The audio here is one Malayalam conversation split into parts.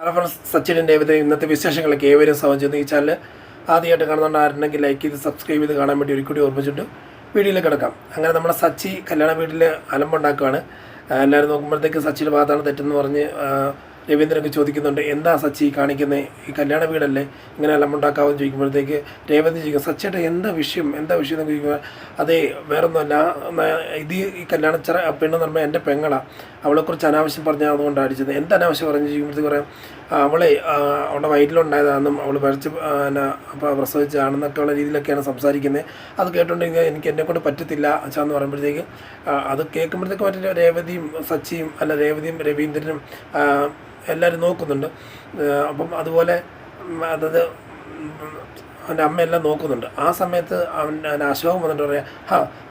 ഫ്രണ്ട്സ്, സച്ചിൻ്റെ ഇന്നത്തെ വിശേഷങ്ങളൊക്കെ ഏവരും സ്വാഗതം. ഈ ചാനൽ ആദ്യമായിട്ട് കാണുന്നുണ്ടായിരുന്നെങ്കിൽ ലൈക്ക് ചെയ്ത് സബ്സ്ക്രൈബ് ചെയ്ത് കാണാൻ വേണ്ടി ഒരിക്കലും ഓർമ്മിച്ചിട്ട് വീഡിയോയിൽ കിടക്കാം. അങ്ങനെ നമ്മുടെ സച്ചി കല്യാണ വീട്ടിൽ അലമ്പുണ്ടാക്കുകയാണ്. എല്ലാവരും നോക്കുമ്പോഴത്തേക്ക് സച്ചിയുടെ ഭാഗത്താണ് തെറ്റെന്ന് പറഞ്ഞ് രവീന്ദ്രനൊക്കെ ചോദിക്കുന്നുണ്ട്. എന്താ സച്ചി കാണിക്കുന്നത്? ഈ കല്യാണ വീടല്ലേ, ഇങ്ങനെ അലമ്പുണ്ടാക്കാമെന്ന് ചോദിക്കുമ്പോഴത്തേക്ക് രേവതി ചോദിക്കും, സച്ചിയുടെ എന്താ വിഷയം എന്നൊക്കെ ചോദിക്കുമ്പോൾ, അതേ വേറൊന്നുമല്ല, ഇത് ഈ കല്യാണച്ചറ പെണ്ണെന്ന് പറയുമ്പോൾ എൻ്റെ പെങ്ങളാണ്, അവളെക്കുറിച്ച് അനാവശ്യം പറഞ്ഞാൽ അതുകൊണ്ടാണ് അടിച്ചത്. എന്ത് അനാവശ്യം പറഞ്ഞു ചോദിക്കുമ്പോഴത്തേക്ക് പറയാം, അവളെ അവളുടെ വയറ്റിലുണ്ടായതാണെന്നും അവൾ പഠിച്ച് പ്രസവിച്ചതാണെന്നൊക്കെ ഉള്ള രീതിയിലൊക്കെയാണ് സംസാരിക്കുന്നത്. അത് കേട്ടുകൊണ്ടെങ്കിൽ എനിക്ക് എന്നെക്കൊണ്ട് പറ്റത്തില്ല അച്ഛാന്ന് പറയുമ്പോഴത്തേക്ക് അത് കേൾക്കുമ്പോഴത്തേക്ക് മറ്റേ രേവതിയും സച്ചിയും രേവതിയും രവീന്ദ്രനും എല്ലാവരും നോക്കുന്നുണ്ട്. അപ്പം അതുപോലെ അതായത് അവൻ്റെ അമ്മയെല്ലാം നോക്കുന്നുണ്ട്. ആ സമയത്ത് അശോകൻ വന്നിട്ട് പറയാം,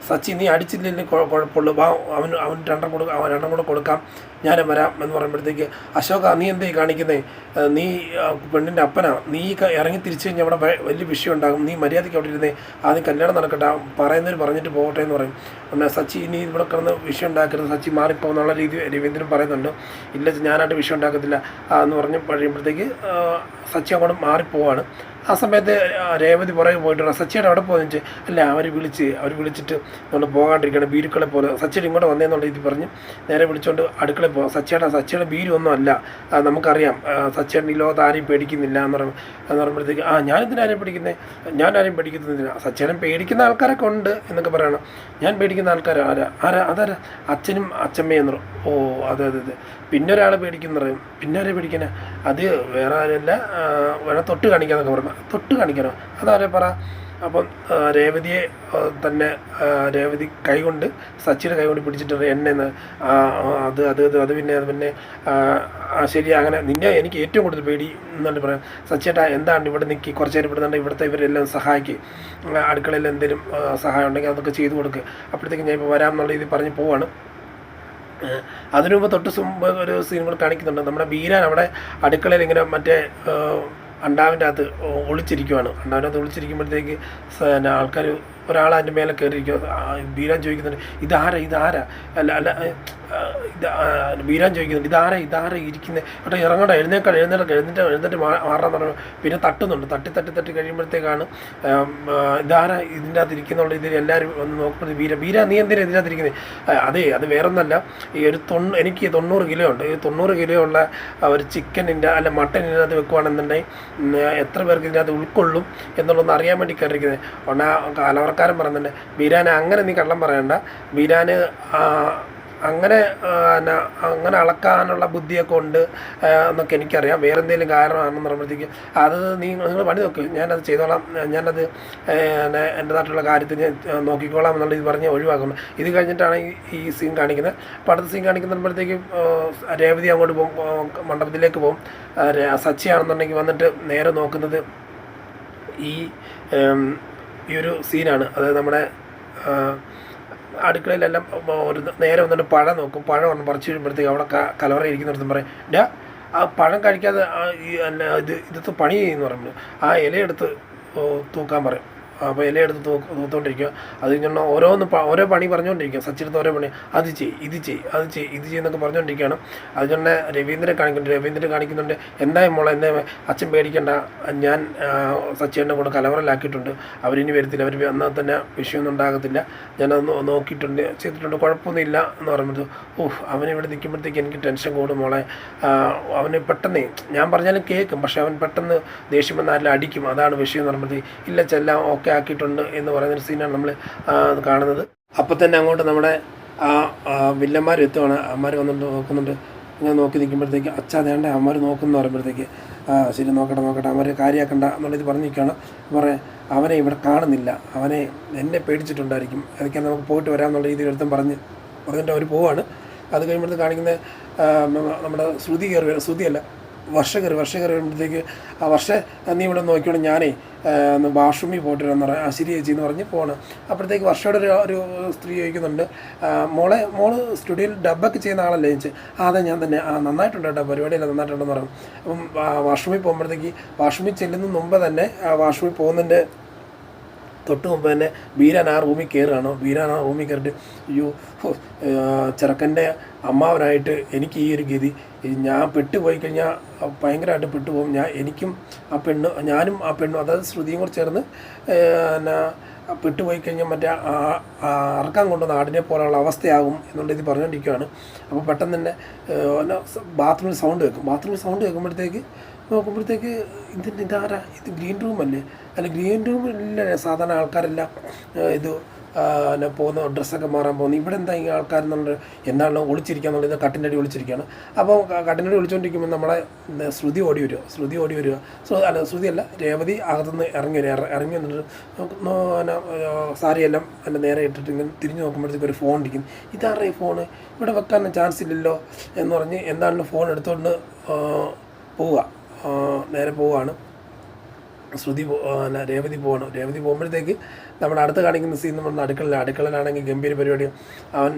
സച്ചി നീ അടിച്ചില്ലെങ്കിൽ കുഴപ്പമുള്ളൂ, അവൻ രണ്ടും കൂടെ കൊടുക്കാം, ഞാനും വരാം എന്ന് പറയുമ്പോഴത്തേക്ക് അശോക നീ എന്തേ കാണിക്കുന്നേ, നീ പെണ്ണിൻ്റെ അപ്പനാ, നീ ഇറങ്ങി തിരിച്ചു കഴിഞ്ഞാൽ അവിടെ വലിയ വിഷയം ഉണ്ടാകും, നീ മര്യാദയ്ക്ക് അവിടെ ഇരുന്നേ, ആദ്യം കല്യാണം നടക്കട്ടെ, പറയുന്നവർ പറഞ്ഞിട്ട് പോകട്ടെ എന്ന് പറയും. എന്നാൽ സച്ചി ഇനി ഇവിടെ കിടന്ന് വിഷയം ഉണ്ടാക്കരുത്, സച്ചി മാറിപ്പോകുന്നുള്ള രീതി രവീന്ദ്രൻ പറയുന്നുണ്ട്. ഇല്ല ഞാനായിട്ട് വിഷയം ഉണ്ടാക്കത്തില്ല എന്ന് പറഞ്ഞ് കഴിയുമ്പോഴത്തേക്ക് സച്ചി അങ്ങോട്ട് മാറിപ്പോവാണ്. ആ സമയത്ത് രേവതി പുറകെ പോയിട്ട് സച്ചിയുടെ അവിടെ പോകുന്ന അല്ല അവർ വിളിച്ചിട്ട് നമ്മൾ പോകാണ്ടിരിക്കണം, ബീരുക്കളെ പോലെ സച്ചിയുടെ ഇങ്ങോട്ട് വന്നേന്നുള്ള രീതി പറഞ്ഞ് നേരെ വിളിച്ചുകൊണ്ട് അടുക്കളയിൽ പോകാം. സച്ചിയുടെ ബീരു ഒന്നും അല്ല, നമുക്കറിയാം, സച്ചിയുടെ ഈ ലോകത്ത് ആരെയും പേടിക്കുന്നില്ല എന്ന് പറയുമ്പോഴത്തേക്ക് ഞാനെന്തിനാരെയും പേടിക്കുന്നത്, ഞാൻ ആരെയും പേടിക്കുന്നില്ല, സച്ചിയുടെ പേടിക്കുന്ന ആൾക്കാരൊക്കെ ഉണ്ട് എന്നൊക്കെ പറയണം. ഞാൻ പേടിക്കുന്ന ആൾക്കാർ അതാരാ അച്ഛനും അച്ഛമ്മയും എന്ന് പറയും. ഓ അതെ, പിന്നെ ഒരാളെ പേടിക്കുന്ന പറയും, പിന്നെ ആരെ പേടിക്കാനാ, അത് വേറെ ആരല്ല, വേണം തൊട്ട് കാണിക്കാന്നൊക്കെ പറഞ്ഞു. തൊട്ട് കാണിക്കാനോ, അതാരെ പറ. അപ്പം രേവതിയെ തന്നെ രേവതി കൈകൊണ്ട് സച്ചിയുടെ കൈകൊണ്ട് പിടിച്ചിട്ട് എന്നെ അത് പിന്നെ ശരി, അങ്ങനെ നിന്നെ എനിക്ക് ഏറ്റവും കൂടുതൽ പേടി എന്നുകൊണ്ട് പറയാം. സച്ചിയേട്ടാ എന്താണ് ഇവിടെ നിൽക്കി, കുറച്ച് നേരം ഇവിടെ നിന്നുണ്ട്, ഇവിടുത്തെ ഇവരെല്ലാം സഹായിക്കുക, അടുക്കളയിൽ എന്തെങ്കിലും സഹായം ഉണ്ടെങ്കിൽ അതൊക്കെ ചെയ്തു കൊടുക്കുക, അപ്പോഴത്തേക്ക് ഞാൻ ഇപ്പോൾ വരാം എന്നുള്ള രീതിയിൽ പറഞ്ഞ് പോവാണ്. അതിനു മുമ്പ് തൊട്ട് മുമ്പ് ഒരു സീൻ കൂടെ കാണിക്കുന്നുണ്ട്. നമ്മുടെ ബീരാൻ അവിടെ അടുക്കളയിൽ ഇങ്ങനെ മറ്റേ അണ്ടാവിൻ്റെ അകത്ത് ഒളിച്ചിരിക്കുമ്പോഴത്തേക്ക് ആൾക്കാർ ഒരാൾ അതിൻ്റെ മേലെ കയറിയിരിക്കുക. ബീരാൻ ചോദിക്കുന്നുണ്ട്, ഇതാരാ ബീരാൻ ചോദിക്കുന്നുണ്ട്, ഇതാരാ ഇരിക്കുന്നത്, അവിടെ ഇറങ്ങണ്ട, എഴുന്നേറ്റ് മാറാൻ പറഞ്ഞു. പിന്നെ തട്ടുന്നുണ്ട്, തട്ടി കഴിയുമ്പോഴത്തേക്കാണ് ഇതാരാ ഇതിൻ്റെ അകത്ത് ഇരിക്കുന്നുള്ള ഇതിൽ എല്ലാവരും ഒന്ന് നോക്കുമ്പോൾ ബീരാ നീ എന്തിനാ ഇതിനകത്ത് ഇരിക്കുന്നത്? അതെ, അത് വേറൊന്നല്ല, ഈ ഒരു എനിക്ക് 90 കിലോ ഉണ്ട്, ഈ 90 കിലോ ഉള്ള ഒരു ചിക്കനിൻ്റെ മട്ടൻ ഇതിനകത്ത് വെക്കുവാണെന്നുണ്ടെങ്കിൽ എത്ര പേർക്ക് ഇതിനകത്ത് ഉൾക്കൊള്ളും എന്നുള്ളതൊന്ന് അറിയാൻ വേണ്ടി കയറിയിരിക്കുന്നത്. ഉടനെ കലവർക്കാരൻ പറയുന്നുണ്ട്, ബീരാന് അങ്ങനെ നീ കള്ളം പറയണ്ട, ബീരാന് അങ്ങനെ അളക്കാനുള്ള ബുദ്ധിയൊക്കെ ഉണ്ട് എന്നൊക്കെ എനിക്കറിയാം, വേറെ എന്തെങ്കിലും കാരണമാണെന്ന് പറയുമ്പോഴത്തേക്ക് അത് നിങ്ങൾ പണി നോക്ക്, ഞാനത് ചെയ്തോളാം, ഞാനത് എൻ്റെതായിട്ടുള്ള കാര്യത്തിന് നോക്കിക്കോളാം എന്നുള്ള ഇത് പറഞ്ഞ് ഒഴിവാക്കുന്നു. ഇത് കഴിഞ്ഞിട്ടാണ് ഈ സീൻ കാണിക്കുന്നത്. അപ്പോൾ അടുത്ത സീൻ കാണിക്കുമ്പോഴത്തേക്ക് രേവതി അങ്ങോട്ട് പോകും, മണ്ഡപത്തിലേക്ക് പോകും. സച്ചിയാണെന്നുണ്ടെങ്കിൽ വന്നിട്ട് നേരെ നോക്കുന്നത് ഈ ഒരു സീനാണ്. അതായത് നമ്മുടെ അടുക്കളയിലെല്ലാം ഒരു നേരെ വന്നിട്ട് പഴം നോക്കും, പഴം പറിച്ചു കഴിയുമ്പോഴത്തേക്ക് അവിടെ കലവറ ഇരിക്കുന്നിടത്തും പറയും, ആ പഴം കഴിക്കാതെ ഇതൊക്കെ പണി ചെയ്യുമെന്ന് പറയുമ്പോൾ ആ ഇലയെടുത്ത് തൂക്കാൻ പറയും. അപ്പോൾ ഇലയെടുത്ത് തൂത്തുകൊണ്ടിരിക്കുക. അത് കഴിഞ്ഞാൽ ഓരോ പണി പറഞ്ഞുകൊണ്ടിരിക്കുക. സച്ചിടുത്ത് ഓരോ പണി, അത് ചെയ്യുന്നൊക്കെ പറഞ്ഞുകൊണ്ടിരിക്കുകയാണ്. അതുകൊണ്ട് രവീന്ദ്രനെ കാണിക്കുന്നുണ്ട്, എന്തായാലും മോളെ എന്നെ അച്ഛൻ പേടിക്കേണ്ട, ഞാൻ സച്ചിയുടെ കൂടെ കലവറയിലാക്കിയിട്ടുണ്ട്, അവരിനി വരത്തില്ല, അവർ എന്നാൽ തന്നെ വിഷയമൊന്നും ഉണ്ടാകത്തില്ല, ഞാനത് നോക്കിയിട്ടുണ്ട്, ചെയ്തിട്ടുണ്ട്, കുഴപ്പമൊന്നുമില്ല എന്ന് പറയുമ്പോൾ അവനിവിടെ നിൽക്കുമ്പോഴത്തേക്ക് എനിക്ക് ടെൻഷൻ കൂടും മോളെ. അവന് പെട്ടെന്ന് ഞാൻ പറഞ്ഞാലും കേൾക്കും, പക്ഷെ അവൻ പെട്ടെന്ന് ദേഷ്യം വന്നാലും അടിക്കും, അതാണ് വിഷയം എന്ന് പറയുമ്പോഴത്തേക്ക് ഇല്ല ചെല്ലാം ഓക്കെ ആക്കിയിട്ടുണ്ട് എന്ന് പറയുന്നൊരു സീനാണ് നമ്മൾ കാണുന്നത്. അപ്പം തന്നെ അങ്ങോട്ട് നമ്മുടെ വില്ലന്മാർ എത്തുവാണ്. അമ്മമാർ വന്നിട്ട് നോക്കുന്നുണ്ട്. ഇങ്ങനെ നോക്കി നിൽക്കുമ്പോഴത്തേക്ക് അച്ഛാ വേണ്ട അമ്മമാർ നോക്കുന്നു പറയുമ്പോഴത്തേക്ക് ശരി നോക്കട്ടെ അമ്മമാർ കാര്യമാക്കണ്ട എന്നുള്ളത് പറഞ്ഞിരിക്കുകയാണ്. പറയാം അവനെ ഇവിടെ കാണുന്നില്ല, അവനെ എന്നെ പേടിച്ചിട്ടുണ്ടായിരിക്കും, അതൊക്കെ നമുക്ക് പോയിട്ട് വരാമെന്നുള്ള രീതിയിൽ എടുത്തും പറഞ്ഞിട്ട് അവർ പോവാണ്. അത് കഴിയുമ്പോഴത്തേക്ക് കാണിക്കുന്ന നമ്മുടെ ശ്രുതിയല്ല വർഷ കയറി വരുമ്പോഴത്തേക്ക് ആ നീ ഇവിടെ നോക്കിയോണ്ട് ഞാനേ വാഷ്റൂമിൽ പോയിട്ട് വരാമെന്ന് പറയാം. ശരി ചേച്ചി എന്ന് പറഞ്ഞ് പോകണം. അപ്പോഴത്തേക്ക് വർഷയുടെ ഒരു സ്ത്രീ ചോദിക്കുന്നുണ്ട്, മോള് സ്റ്റുഡിയോയിൽ ഡബ്ബൊക്കെ ചെയ്യുന്ന ആളല്ലേ ചോദിച്ചു. അതെ ഞാൻ തന്നെ, നന്നായിട്ടുണ്ട് കേട്ടോ, പരിപാടിയല്ല നന്നായിട്ടുണ്ടെന്ന് പറഞ്ഞു. അപ്പം വാഷ്റൂമിൽ പോകുമ്പോഴത്തേക്ക് വാഷ്റൂമിൽ ചെല്ലുന്ന മുമ്പ് തന്നെ വാഷ്റൂമിൽ പോകുന്നതിൻ്റെ തൊട്ട് മുമ്പ് തന്നെ ബീരാൻ ആ റൂമിൽ കയറിയിട്ട് ചെറുക്കൻ്റെ അമ്മാവനായിട്ട് എനിക്ക് ഈ ഒരു ഗതി, ഞാൻ പെട്ടുപോയി കഴിഞ്ഞാൽ ഭയങ്കരമായിട്ട് പെട്ടുപോകും. ഞാനും ആ പെണ്ണും അതായത് ശ്രുതിയും കൂടെ ചേർന്ന് പിന്നെ പെട്ടുപോയി കഴിഞ്ഞാൽ മറ്റേ അറക്കാൻ കൊണ്ടുവന്ന ആടിനെ പോലെയുള്ള അവസ്ഥയാകും എന്നുള്ള ഇത് പറഞ്ഞുകൊണ്ടിരിക്കുകയാണ്. അപ്പോൾ പെട്ടെന്ന് തന്നെ ബാത്റൂമിൽ സൗണ്ട് കേൾക്കുമ്പോഴത്തേക്ക് നോക്കുമ്പോഴത്തേക്ക് ഇതാരാ, ഇത് ഗ്രീൻ റൂമല്ലേ? അല്ല, ഗ്രീൻ റൂമില്ല, സാധാരണ ആൾക്കാരെല്ലാം ഇത് പോകുന്ന ഡ്രസ്സൊക്കെ മാറാൻ പോകുന്നു. ഇവിടെ എന്താ ഈ ആൾക്കാരെന്നുള്ള എന്താണ് ഒളിച്ചിരിക്കുക എന്നുള്ളത്, കട്ടിൻ്റെ അടി ഒളിച്ചിരിക്കുകയാണ്. അപ്പോൾ കട്ടിൻ്റെ അടി ഒളിച്ചുകൊണ്ടിരിക്കുമ്പോൾ നമ്മളെ ശ്രുതി ഓടി വരിക. ശ്രുതിയല്ല, രേവതി അകത്തുനിന്ന് ഇറങ്ങി വന്നിട്ട് സാരിയെല്ലാം എൻ്റെ നേരെ ഇട്ടിട്ട് ഇങ്ങനെ തിരിഞ്ഞ് നോക്കുമ്പോഴത്തേക്ക് ഒരു ഫോൺ ഇരിക്കും. ഇതാരുടെ ഈ ഫോണ്, ഇവിടെ വെക്കാൻ ചാൻസ് ഇല്ലല്ലോ എന്ന് പറഞ്ഞ് എന്താണ് ഫോൺ എടുത്തുകൊണ്ട് നേരെ പോവുകയാണ്. രേവതി പോകുമ്പോഴത്തേക്ക് നമ്മുടെ അടുത്ത് കാണിക്കുന്ന സീൻ നമ്മൾ അടുക്കളയിലാണെങ്കിൽ ഗംഭീര പരിപാടി. അവൻ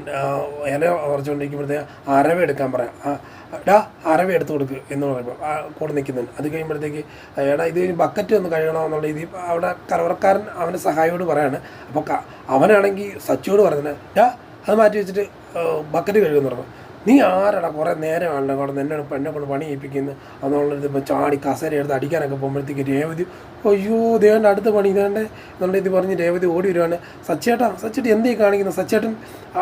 ഇല ഉറച്ചുകൊണ്ടിരിക്കുമ്പോഴത്തേക്ക് അരവ എടുക്കാൻ പറയാം. അരവ എടുത്ത് കൊടുക്കുക എന്ന് പറയുമ്പോൾ കൂടെ നിൽക്കുന്നുണ്ട്. അത് കഴിയുമ്പോഴത്തേക്ക് ഇത് ബക്കറ്റ് ഒന്ന് കഴുകണമെന്നുള്ള രീതി അവിടെ കലവറക്കാരൻ അവൻ്റെ സഹായിയോട് പറയാണ്. അപ്പോൾ അവനാണെങ്കിൽ സച്ചിയോട് പറഞ്ഞത് അത് മാറ്റി വെച്ചിട്ട് ബക്കറ്റ് കഴുകുമെന്ന് പറഞ്ഞു. നീ ആരാടാ, കുറേ നേരമാണല്ലോ അവിടെ എന്നെ കൊണ്ട് പണി ഏൽപ്പിക്കുന്നത് എന്നുള്ളത്. ഇപ്പോൾ ചാടി കസേര എടുത്ത് അടിക്കാനൊക്കെ പോകുമ്പോഴത്തേക്ക് രേവതി അയ്യോ ദേവൻ്റെ അടുത്ത പണി ഇതേണ്ടേ എന്നുള്ള ഇത് പറഞ്ഞ് രേവതി ഓടി വരുവാണ്. സച്ചേട്ടൻ എന്തേ കാണിക്കുന്നത്? സച്ചേട്ടൻ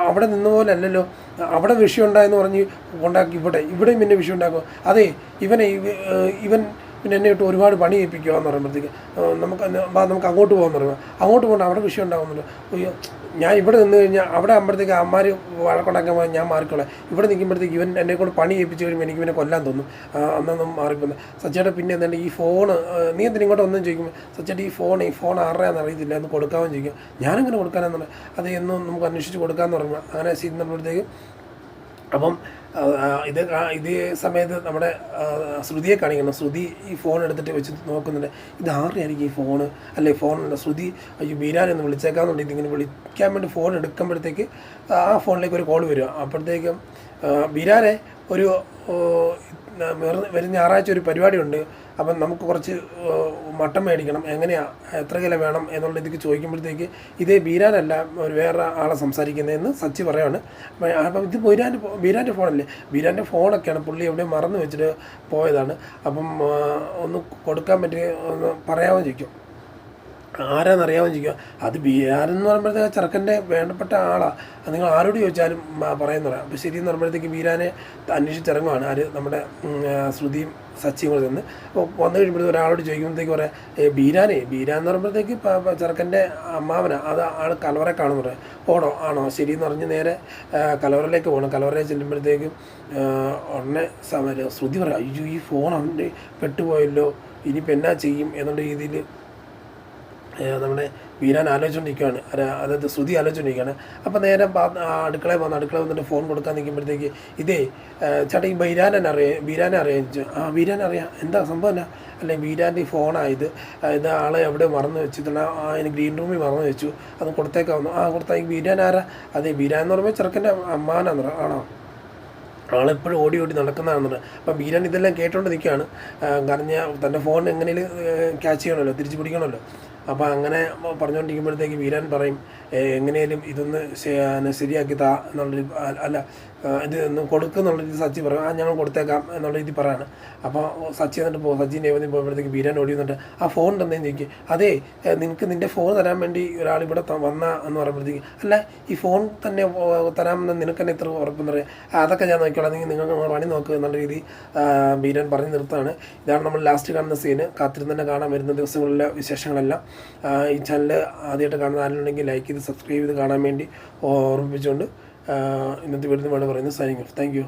അവിടെ നിന്ന പോലെ അല്ലല്ലോ, അവിടെ വിഷയം ഉണ്ടായെന്ന് പറഞ്ഞ് കൊണ്ടാക്കി ഇവിടെയും പിന്നെ വിഷയം ഉണ്ടാക്കും. അതെ, ഇവൻ പിന്നെ എന്നെ ഇട്ട് ഒരുപാട് പണി ഏൽപ്പിക്കുക എന്ന് പറയുമ്പോഴത്തേക്ക് നമുക്ക് അങ്ങോട്ട് പോകാമെന്ന് പറയുമ്പോൾ അങ്ങോട്ട് പോകണ്ട, അവിടെ വിഷയം ഉണ്ടാകുന്നുണ്ട്. അയ്യോ, ഞാൻ ഇവിടെ നിന്ന് കഴിഞ്ഞാൽ അവിടെ ആകുമ്പോഴത്തേക്ക് അമ്മമാർ വഴക്കുണ്ടാക്കാൻ പോയാൽ ഞാൻ മാറിക്കോളാം. ഇവിടെ നിൽക്കുമ്പോഴത്തേക്ക് ഇവൻ എന്നെ കൊണ്ട് പണി ഏൽപ്പിച്ച് കഴിയുമ്പോൾ എനിക്ക് പിന്നെ കൊല്ലാൻ തോന്നും. അന്നൊന്നും മാറിപ്പോകുന്നത്. സച്ചേട്ടൻ പിന്നെ എന്താണ് ഈ ഫോണ്, നീ എന്തിനും ഇങ്ങോട്ട് ഒന്നും ചോദിക്കുമ്പോൾ സച്ചേട്ടൻ ഈ ഫോൺ ആരുടെയാണെന്ന് അറിയത്തില്ല, എന്ന് കൊടുക്കാമെന്ന് ചോദിക്കും. ഞാനെങ്ങനെ കൊടുക്കാനെന്ന് പറയാം. അത് എന്നും നമുക്ക് അന്വേഷിച്ച് കൊടുക്കാമെന്ന് പറയുമ്പോൾ അങ്ങനെ ചെയ്യുമ്പോഴത്തേക്ക് അപ്പം ഇതേ സമയത്ത് നമ്മുടെ ശ്രുതിയെ കാണിക്കണം. ശ്രുതി ഈ ഫോൺ എടുത്തിട്ട് വെച്ച് നോക്കുന്നുണ്ട്. ഇത് ആരുടെയായിരിക്കും ഈ ഫോണ്? അല്ലെ, ഫോണല്ല. ശ്രുതി അയ്യോ ബീരാനൊന്ന് വിളിച്ചേക്കാമെന്നുണ്ട്. ഇതിങ്ങനെ വിളിക്കാൻ വേണ്ടി ഫോൺ എടുക്കുമ്പോഴത്തേക്ക് ആ ഫോണിലേക്ക് ഒരു കോൾ വരിക. അപ്പോഴത്തേക്കും ബീരാനെ വരുന്ന ഞായറാഴ്ച ഒരു പരിപാടിയുണ്ട്, അപ്പം നമുക്ക് കുറച്ച് മട്ടൻ മേടിക്കണം, എത്ര കിലോ വേണം എന്നുള്ള ഇതിക്ക് ചോദിക്കുമ്പോഴത്തേക്ക് ഇതേ ബീരാനല്ല, വേറെ ആളെ സംസാരിക്കുന്നതെന്ന് സച്ചി പറയാണ്. അപ്പം ഇത് ബീരാൻ്റെ ഫോണല്ലേ? ബീരാൻ്റെ ഫോണൊക്കെയാണ്, പുള്ളി എവിടെ മറന്നു വെച്ചിട്ട് പോയതാണ്. അപ്പം ഒന്ന് കൊടുക്കാൻ പറ്റി ഒന്ന് പറയാമെന്ന് ചോദിക്കും. ആരാന്നറിയാമെന്ന് ചോദിക്കുക. അത് ബീരാനെന്ന് പറയുമ്പോഴത്തേക്ക് ചെറുക്കൻ്റെ വേണ്ടപ്പെട്ട ആളാണ്, അത് നിങ്ങൾ ആരോട് ചോദിച്ചാലും പറയുന്ന പറയാം. അപ്പോൾ ശരിയെന്ന് പറയുമ്പോഴത്തേക്ക് ബീരാനെ അന്വേഷിച്ചിറങ്ങുവാണ്. നമ്മുടെ ശ്രുതിയും സച്ചിയും കൂടെ നിന്ന്. അപ്പോൾ വന്നു കഴിയുമ്പോഴത്തേക്ക് ഒരാളോട് ചോദിക്കുമ്പോഴത്തേക്ക് പറയാം ബീരാന്ന് പറയുമ്പോഴത്തേക്ക് ചെറുക്കൻ്റെ അമ്മാവനാണ്, അത് ആൾ കലവറെ കാണുമെന്ന് പറയാം. ആണോ ശരിയെന്ന് പറഞ്ഞ് നേരെ കലവറയിലേക്ക് പോകണം. കലവറയിൽ ചെല്ലുമ്പോഴത്തേക്കും ഉടനെ ശ്രുതി പറയാം, അയ്യോ ഈ ഫോൺ അവൻ്റെ പെട്ടുപോയല്ലോ, ഇനിയിപ്പോൾ എന്നാ ചെയ്യും എന്നുള്ള രീതിയിൽ നമ്മുടെ ബീരാൻ ആലോചിച്ചുകൊണ്ടിരിക്കുകയാണ്. അതായത് ശ്രുതി ആലോചിച്ചുകൊണ്ടിരിക്കുകയാണ്. അപ്പോൾ നേരെ അടുക്കളയിൽ വന്നിട്ട് ഫോൺ കൊടുക്കാൻ നിൽക്കുമ്പോഴത്തേക്ക് ചേട്ടാ ഈ ബീരാനെ അറിയാം. ബീരാനെ അറിയാം, എന്താ സംഭവം എന്നാ? അല്ലെ, ബീരാൻ്റെ ഈ ഫോണായത് ഇത് ആളെ എവിടെ മറന്നു വെച്ചിട്ടുണ്ട്, അതിന് ഗ്രീൻ റൂമിൽ മറന്നു വെച്ചു, അത് കൊടുത്തേക്കാവുന്നു. കൊടുത്താൽ ഈ ബീരാൻ ആരാ? അതെ, ബീരാൻ എന്ന് പറയുമ്പോൾ ചെറുക്കൻ്റെ അമ്മാനാന്ന് പറയാം. ആണോ? ആളെപ്പോഴും ഓടി നടക്കുന്നതാണെന്ന്. അപ്പോൾ ബീരാൻ ഇതെല്ലാം കേട്ടുകൊണ്ട് നിൽക്കുകയാണ്. കാരണം തൻ്റെ ഫോൺ എങ്ങനെയും ക്യാച്ച് ചെയ്യണമല്ലോ, തിരിച്ചു പിടിക്കണമല്ലോ. അപ്പോൾ അങ്ങനെ പറഞ്ഞുകൊണ്ടിരിക്കുമ്പോഴത്തേക്ക് ബീരാൻ പറയും, എങ്ങനെയും ഇതൊന്ന് ശരിയാക്കി താ എന്നുള്ളൊരു, അല്ല ഇത് ഒന്ന് കൊടുക്കുന്നുള്ള രീതി സച്ചി പറയും. ഞങ്ങൾ കൊടുത്തേക്കാം എന്നുള്ള രീതി പറയാണ്. അപ്പോൾ സച്ചി എന്നിട്ട് പോകും. സച്ചിൻ്റെ ഏവതി പോകുമ്പോഴത്തേക്ക് ബീരാൻ ഓടി വന്നിട്ട് ആ ഫോൺ തന്നേന്ന് ചോദിക്കും. അതെ, നിൻ്റെ ഫോൺ തരാൻ വേണ്ടി ഒരാളിവിടെ എന്ന് പറയുമ്പോഴത്തേക്ക്, അല്ല ഈ ഫോൺ തന്നെ തരാമെന്ന് നിനക്ക് തന്നെ ഇത്ര ഉറപ്പെന്ന് പറയാം. അതൊക്കെ ഞാൻ നോക്കിക്കോളാം, നിങ്ങൾ പണി നോക്കുക എന്നുള്ള രീതി ബീരാൻ പറഞ്ഞു നിർത്തുകയാണ്. ഇതാണ് നമ്മൾ ലാസ്റ്റ് കാണുന്ന സീന്. കാത്തിരുന്ന് തന്നെ കാണാൻ വരുന്ന ദിവസങ്ങളിലെ വിശേഷങ്ങളെല്ലാം. ഈ ചാനൽ ആദ്യമായിട്ട് കാണുന്ന ആരുണ്ടെങ്കിൽ ലൈക്ക് ചെയ്ത് സബ്സ്ക്രൈബ് ചെയ്ത് കാണാൻ വേണ്ടി ഓർമ്മിപ്പിച്ചുകൊണ്ട് ഇന്നത്തെ വീഡിയോ പറയുന്നത് സൈനിങ് ഓഫ്. Thank you.